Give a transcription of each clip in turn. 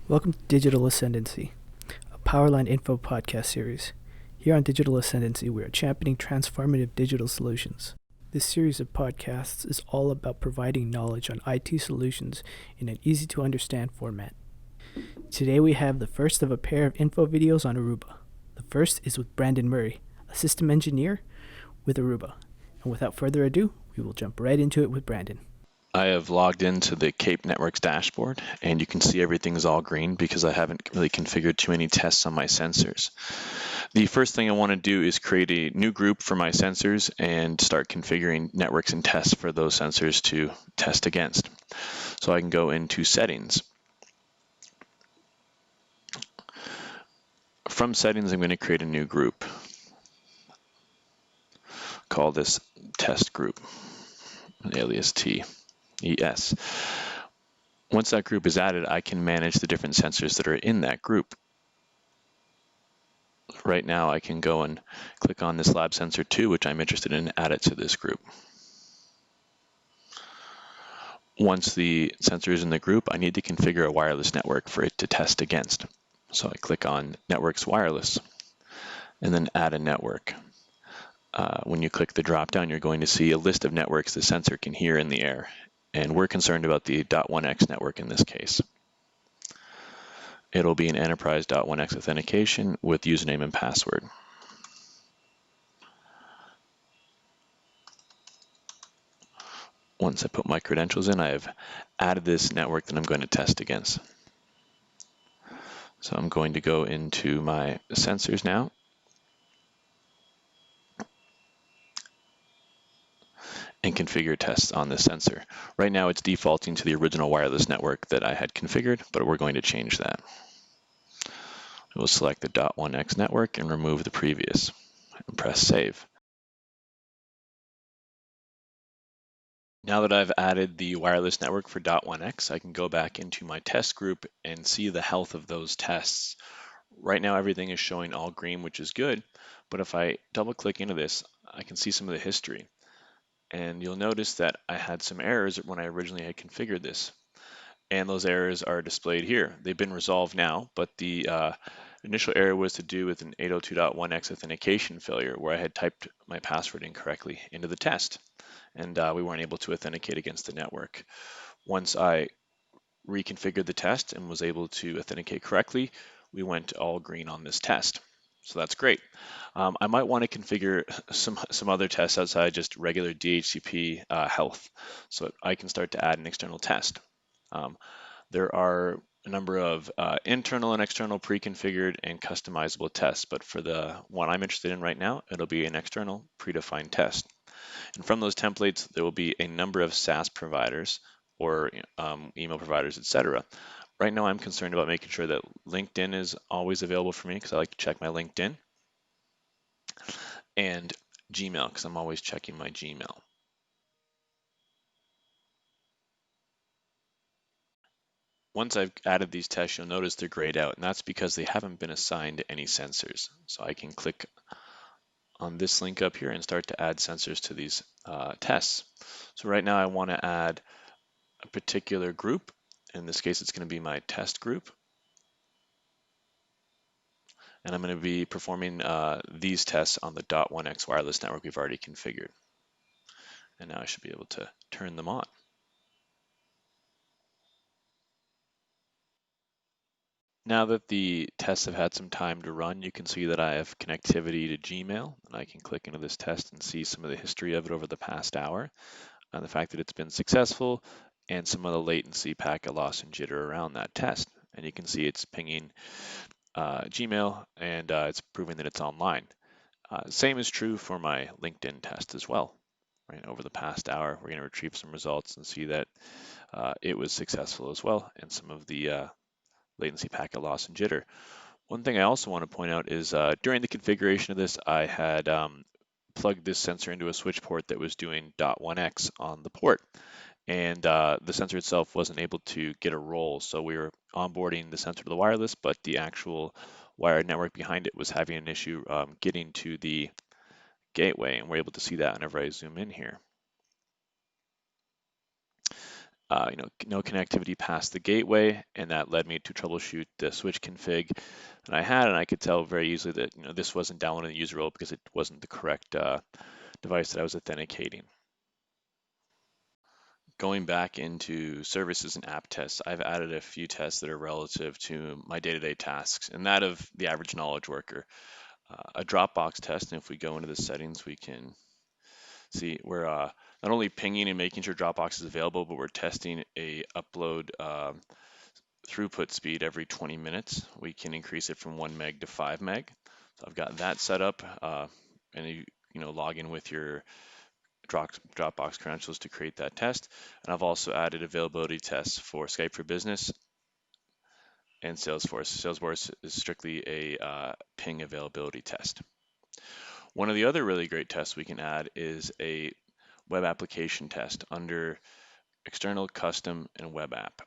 Welcome to Digital Ascendancy, a Powerland info podcast series. Here on Digital Ascendancy, we are championing transformative digital solutions. This series of podcasts is all about providing knowledge on IT solutions in an easy-to-understand format. Today we have the first of a pair of info videos on Aruba. The first is with Brandon Murray, a system engineer with Aruba. And without further ado, we will jump right into it with Brandon. I have logged into the Cape Networks dashboard, and you can see everything is all green because I haven't really configured too many tests on my sensors. The first thing I want to do is create a new group for my sensors and start configuring networks and tests for those sensors to test against. So I can go into settings. From settings, I'm going to create a new group. Call this test group, alias T. ES. Once that group is added, I can manage the different sensors that are in that group. Right now, I can go and click on this lab sensor 2, which I'm interested in, and add it to this group. Once the sensor is in the group, I need to configure a wireless network for it to test against. So I click on Networks Wireless, and then add a network. When you click the drop-down, you're going to see a list of networks the sensor can hear in the air. And we're concerned about the .1x network in this case. It'll be an enterprise .1x authentication with username and password. Once I put my credentials in, I have added this network that I'm going to test against. So I'm going to go into my sensors now. And configure tests on this sensor. Right now it's defaulting to the original wireless network that I had configured, but we're going to change that. We'll select the .1x network and remove the previous and press save. Now that I've added the wireless network for .1x, I can go back into my test group and see the health of those tests. Right now everything is showing all green, which is good, but if I double click into this, I can see some of the history. And you'll notice that I had some errors when I originally had configured this. And those errors are displayed here. They've been resolved now, but the initial error was to do with an 802.1x authentication failure where I had typed my password incorrectly into the test, and we weren't able to authenticate against the network. Once I reconfigured the test and was able to authenticate correctly, we went all green on this test. So that's great. I might want to configure some other tests outside just regular DHCP health, so I can start to add an external test. There are a number of internal and external pre-configured and customizable tests, but for the one I'm interested in right now, it'll be an external predefined test. And from those templates, there will be a number of SaaS providers or email providers, etc. Right now, I'm concerned about making sure that LinkedIn is always available for me because I like to check my LinkedIn, and Gmail because I'm always checking my Gmail. Once I've added these tests, you'll notice they're grayed out, and that's because they haven't been assigned to any sensors. So I can click on this link up here and start to add sensors to these tests. So right now I want to add a particular group. In this case, it's going to be my test group. And I'm going to be performing these tests on the .1x wireless network we've already configured. And now I should be able to turn them on. Now that the tests have had some time to run, you can see that I have connectivity to Gmail, and I can click into this test and see some of the history of it over the past hour, and the fact that it's been successful, and some of the latency, packet loss, and jitter around that test. And you can see it's pinging Gmail, and it's proving that it's online. Same is true for my LinkedIn test as well. Right, over the past hour, we're going to retrieve some results and see that it was successful as well, and some of the latency, packet loss, and jitter. One thing I also want to point out is during the configuration of this, I had plugged this sensor into a switch port that was doing .1x on the port. And the sensor itself wasn't able to get a roll, so we were onboarding the sensor to the wireless, but the actual wired network behind it was having an issue getting to the gateway, and we're able to see that whenever I zoom in here. no connectivity past the gateway, and that led me to troubleshoot the switch config that I had, and I could tell very easily that this wasn't downloading the user role because it wasn't the correct device that I was authenticating. Going back into services and app tests, I've added a few tests that are relative to my day-to-day tasks and that of the average knowledge worker. A Dropbox test, and if we go into the settings, we can see we're not only pinging and making sure Dropbox is available, but we're testing a upload throughput speed every 20 minutes. We can increase it from 1 meg to 5 meg. So I've got that set up, and you log in with your Dropbox credentials to create that test. And I've also added availability tests for Skype for Business and Salesforce. Salesforce is strictly a ping availability test. One of the other really great tests we can add is a web application test under external, custom, and web app.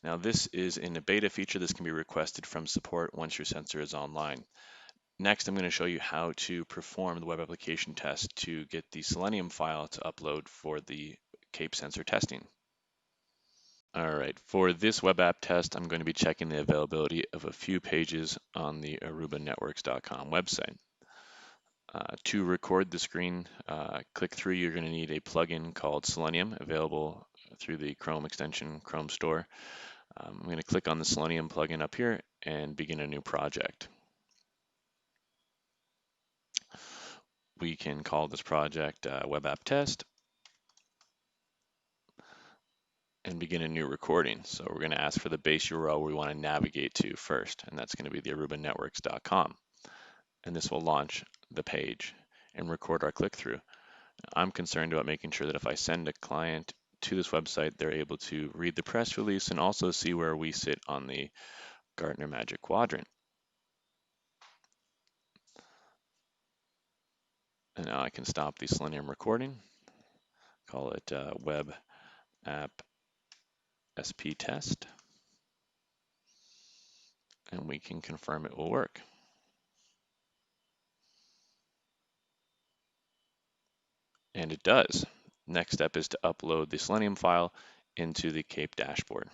Now this is in a beta feature. This can be requested from support once your sensor is online. Next, I'm going to show you how to perform the web application test to get the Selenium file to upload for the CAPE sensor testing. All right, for this web app test, I'm going to be checking the availability of a few pages on the arubanetworks.com website. To record the screen, click through, you're going to need a plugin called Selenium, available through the Chrome extension, Chrome Store. I'm going to click on the Selenium plugin up here and begin a new project. We can call this project Web App Test and begin a new recording. So we're going to ask for the base URL we want to navigate to first, and that's going to be the arubanetworks.com. And this will launch the page and record our click-through. I'm concerned about making sure that if I send a client to this website, they're able to read the press release and also see where we sit on the Gartner Magic Quadrant. And now I can stop the Selenium recording, call it Web App SP Test, and we can confirm it will work. And it does. Next step is to upload the Selenium file into the CAPE dashboard.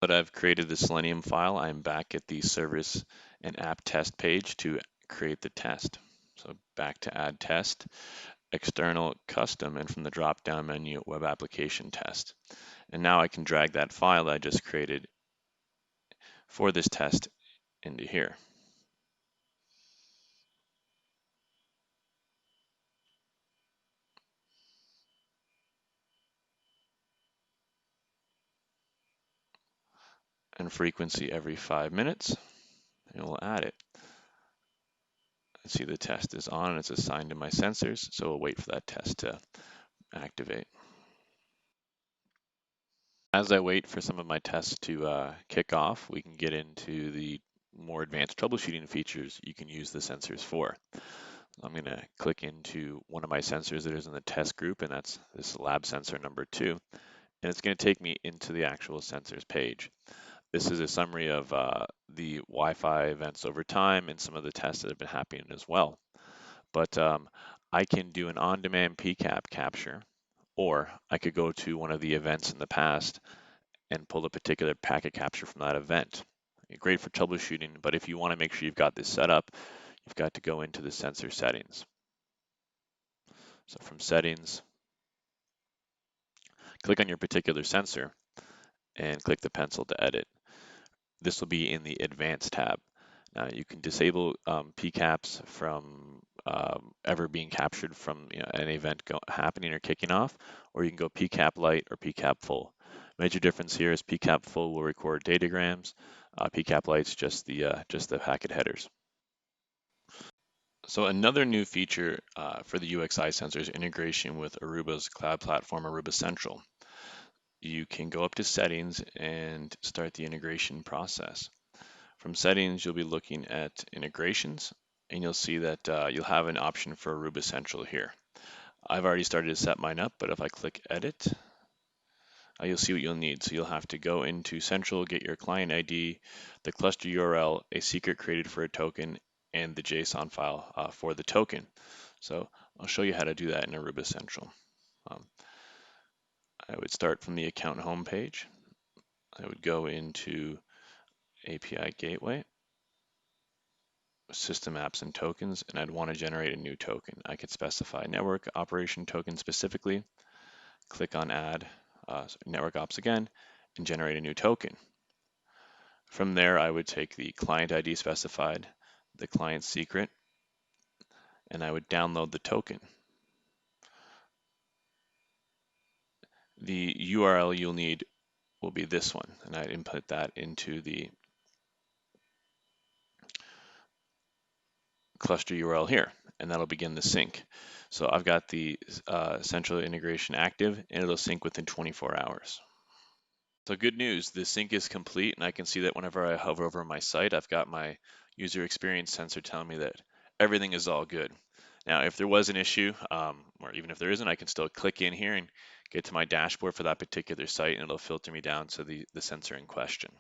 But I've created the Selenium file, I'm back at the service and app test page to create the test. So back to add test, external custom, and from the drop-down menu, web application test. And now I can drag that file that I just created for this test into here. And frequency every 5 minutes, and we'll add it. See the test is on and it's assigned to my sensors, so we'll wait for that test to activate. As I wait for some of my tests to kick off, we can get into the more advanced troubleshooting features you can use the sensors for. I'm going to click into one of my sensors that is in the test group, and that's this lab sensor number 2, and it's going to take me into the actual sensors page. This is a summary of the Wi-Fi events over time and some of the tests that have been happening as well. But I can do an on-demand PCAP capture, or I could go to one of the events in the past and pull a particular packet capture from that event. Great for troubleshooting, but if you want to make sure you've got this set up, you've got to go into the sensor settings. So from settings, click on your particular sensor and click the pencil to edit. This will be in the Advanced tab. Now you can disable PCAPs from ever being captured from an event happening or kicking off, or you can go PCAP Lite or PCAP Full. Major difference here is PCAP Full will record datagrams. PCAP Lite's just the packet headers. So another new feature for the UXI sensor is integration with Aruba's cloud platform, Aruba Central. You can go up to settings and start the integration process. From settings, you'll be looking at integrations, and you'll see that you'll have an option for Aruba Central here. I've already started to set mine up, but if I click edit, you'll see what you'll need. So you'll have to go into Central, get your client ID, the cluster URL, a secret created for a token, and the JSON file for the token. So I'll show you how to do that in Aruba Central. I would start from the account homepage. I would go into API Gateway, System Apps and Tokens, and I'd want to generate a new token. I could specify network operation token specifically, click on Add Network Ops again, and generate a new token. From there, I would take the client ID specified, the client secret, and I would download the token. The URL you'll need will be this one, and I'd input that into the cluster URL here, and that'll begin the sync. So I've got the central integration active, and it'll sync within 24 hours. So good news, the sync is complete, and I can see that whenever I hover over my site, I've got my user experience sensor telling me that everything is all good. Now, if there was an issue, or even if there isn't, I can still click in here and get to my dashboard for that particular site, and it'll filter me down to the sensor in question.